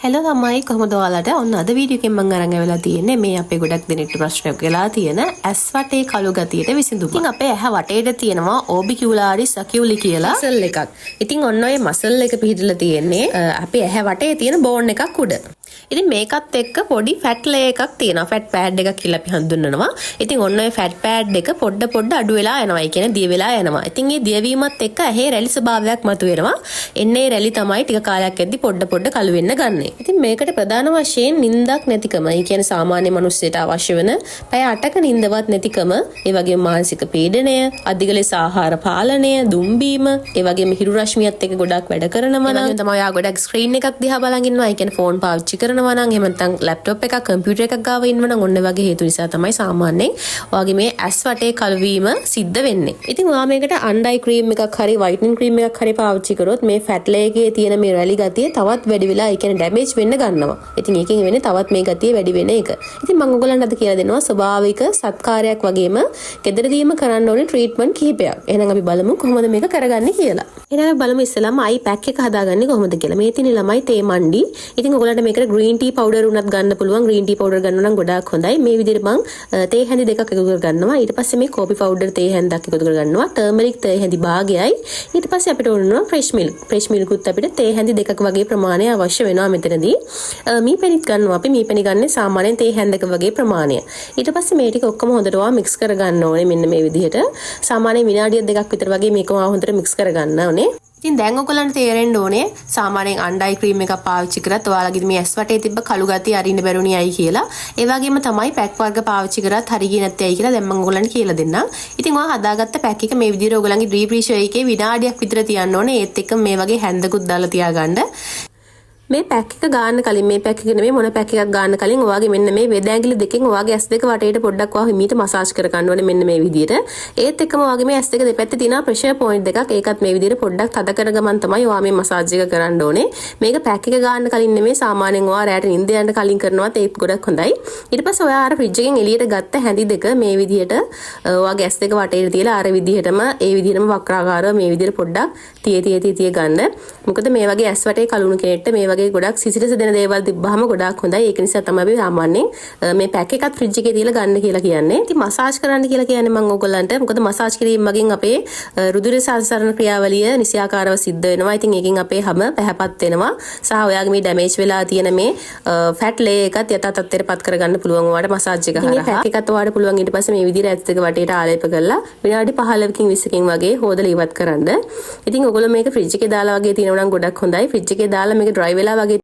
Hello තමයි කොහොමද ඔයාලට ඔන්න අද වීඩියෝ එකෙන් මම අරන් ආවෙලා තියෙන්නේ මේ අපේ ගොඩක් දෙනෙක්ට ප්‍රශ්නයක් වෙලා තියෙන ඇස් වටේ කළු ගතියට විසඳුම. ඉතින් අපේ ඇහැ වටේට තියෙනවා ඕබිකියුලාරිස් අකියුලි කියලා මසල් එකක්. ඉතින් ඔන්න ඔය මසල් එක පිහිටලා තියෙන්නේ අපේ ඇහැ වටේ තියෙන බෝන් එකක් උඩ. ඉතින් මේකත් එක්ක පොඩි ෆැට් ලේ එකක් තියෙනවා. ෆැට් පෑඩ් එකක් කියලා අපි හඳුන්වනවා. ඉතින් ඔන්න ඔය ෆැට් පෑඩ් එක පොඩ අඩු වෙලා යනවා. ඒ කියන්නේ දිය වෙලා යනවා. ඉතින් මේ දියවීමත් එක්ක ඇහි රැලි ස්වභාවයක් මතුවෙනවා. එන්නේ රැලි තමයි ටික කාලයක් ඇද්දි පොඩ කළු වෙන්න ගන්නෙ. ඉතින් මේකට ප්‍රධාන වශයෙන් නිින්දක් නැතිකම, ඒ කියන්නේ සාමාන්‍ය මිනිස්සුන්ට අවශ්‍ය වෙන පැය 8ක නිින්දවත් නැතිකම, ඒ වගේම මානසික පීඩනය, අධික ලෙස ආහාර පාලනය, දුම්බීම, ඒ වගේම හිරු රශ්මියත් එක්ක ගොඩක් වැඩ කරනවා නම්, තමයි ඔයා ගොඩක් ස්ක්‍රීන් එකක් දිහා බලන් ඉන්නවා, ඒ කියන්නේ ෆෝන් පාවිච්චි කරනවා නම්, එහෙම නැත්නම් ලැප්ටොප් එකක්, කම්පියුටර් එකක් ගාව ඉන්නවා නම්, ඔන්න වගේ හේතු නිසා තමයි සාමාන්‍යයෙන් ඔයාගේ මේ ඇස් වටේ කළු වීම සිද්ධ වෙන්නේ. ඉතින් ඔයා මේකට අන්ඩයි ක්‍රීම් එකක් හරි වයිටනින් ක්‍රීම් එකක් හරි පාවිච්චි කරොත් මේ ෆැට් ලේ එකේ තියෙන මේ රැලි ගතිය තවත් වැඩි වෙලා, ඒ කියන්නේ ඩැමේජ් වෙන්න ගන්නවා. ඉතින් ඒකෙන් වෙන්නේ තවත් මේ ගතිය වැඩි වෙන එක. ඉතින් මම ඔයගලන්ට අද කියලා දෙනවා ස්වභාවික සත්කාරයක් වගේම ගෙදරදීම කරන්න ඕනේ ට්‍රීට්මන්ට් කිහිපයක්. එහෙනම් අපි බලමු කොහොමද මේක කරගන්නේ කියලා. එහෙනම් බලමු ඉස්සෙල්ලාම අයි පැක් එක හදාගන්නේ කොහොමද කියලා. මේ තියෙන ළමයි තේ මණ්ඩි. ඉතින් ඔයගලන්ට මේකට ග්‍රීන් ටී පවුඩර් උනත් ගන්න පුළුවන්. ග්‍රීන් ටී පවුඩර් ගන්නවා නම් ගොඩාක් හොඳයි. මේ විදිහට මම තේ හැඳි දෙකක් එකතු කරගන්නවා. ඊට පස්සේ මේ කෝපි පවුඩර් තේ හැන්දක් එකතු කරගන්නවා. ටර්මරික් තේ හැඳි භාගයයි. ඊට පස්සේ අපිට ඕන ෆ්‍රෙෂ් මිල්ක්. ෆ්‍රෙෂ් මිල්කුත් අපිට තේ හැඳි දෙකක් වගේ ප්‍රමාණය අවශ්‍ය වෙනවා මෙතනදී. මීපැණිත් ගන්නවා. අපි මීපැණි ගන්නේ සාමාන්‍යයෙන් තේ හැන්දක වගේ ප්‍රමාණය. ඊට පස්සේ මේ ටික ඔක්කොම හොඳට මික්ස් කරගන්න ඕනේ මෙන්න මේ විදිහට. සාමාන්‍යයෙන් විනාඩියක් දෙකක් විතර වගේ මේක හොඳට මික්ස් කරගන්න ඕනේ. ඉතින් දැන් ඔයගලන්ට තේරෙන්න ඕනේ සාමාන්‍යයෙන් අන්ඩයි ක්‍රීම් එකක් පාවිච්චි කරත් ඔයාලගේ මේ ඇස් වටේ තිබ්බ කළු ගතිය අරින්න බැරුණි අය කියලා. ඒ වගේම තමයි පැක් වර්ග පාවිච්චි කරත් හරි ගියේ නැත්තේ අය කියලා දැන් මම ඔයගලන්ට කියලා දෙන්නම්. ඉතින් ඔයා හදාගත්ත පැක් එක මේ විදිහට ඔයගලන්ගේ ඩීප් ෆ්‍රීසර් එකේ විනාඩියක් විතර තියන්න ඕනේ. ඒත් එක්ක මේ වගේ හැන්දකුත් දාලා තියාගන්න. මේ පැක් එක ගන්න කලින් මේ පැක් එක නෙමෙයි මොන පැක් එකක් ගන්න කලින් ඔයාගේ මෙන්න මේ වෙද ඇඟිලි දෙකෙන් ඔයාගේ ඇස් දෙක වටේට පොඩ්ඩක් ඔයා හිමීට මසාජ් කර ගන්න ඕනේ මෙන්න මේ විදිහට. ඒත් එක්කම ඔයාගේ මේ ඇස් දෙක දෙපැත්තේ තියෙන ප්‍රෙෂර් පොයින්ට් දෙකක් ඒකත් මේ විදිහට පොඩ්ඩක් තද කර ගමන් තමයි ඔයා මේ මසාජ් එක කරන්න ඕනේ. මේක පැක් එක ගන්න කලින් නෙමෙයි සාමාන්‍යයෙන් ඔයා රැට නිින්ද යන්න කලින් කරනවත් ඒක ගොඩක් හොඳයි. ඊට පස්සේ ඔයා අර ෆ්‍රිජ් එකෙන් එළියට ගත්ත හැඳි දෙක මේ විදිහට ඔයාගේ ඇස් දෙක වටේට තියලා අර විදිහටම ඒ විදිහටම වක්‍රාකාරව මේ විදිහට පොඩ්ඩක් තිය ගන්න. මොකද මේ වගේ ඇස් වටේ කලුණු කෙනෙක්ට මේ වගේ ගොඩක් සිසිලස දෙන දේවල් තිබ්බහම ගොඩාක් හොඳයි. ඒක නිසා තමයි අපි සාමාන්‍යයෙන් මේ පැක් එකත් ෆ්‍රිජ් එකේ තියලා ගන්න කියලා කියන්නේ. ඉතින් මසාජ් කරන්න කියලා කියන්නේ මම ඕගොල්ලන්ට. මොකද මසාජ් කිරීම මගින් අපේ රුධිර සංසරණ ක්‍රියාවලිය නිසියාකාරව සිද්ධ වෙනවා. ඉතින් ඒකෙන් අපේ හැම පැහැපත් වෙනවා. සහ ඔයාගේ මේ ඩැමේජ් වෙලා තියෙන මේ ෆැට් ලේ එකත් යථා තත්ත්වයටපත් කරගන්න පුළුවන් ඔයාලට මසාජ් එක හරහා. මේ පැක් එකත් ඔයාලට පුළුවන් ඊට පස්සේ මේ විදිහට ඇස් දෙක වටේට ආලේප කරලා විනාඩි 15කින් 20කින් වගේ හොදලා ඉවත් කරන්න. ඉතින් ඔයගොල්ලෝ මේක ෆ්‍රිජ් එකේ දාලා වගේ තියෙනවා නම් ගොඩක් හොඳයි. ෆ්‍රිජ් එකේ දාලා මේක ඩ්‍රයි වෙලා වගේ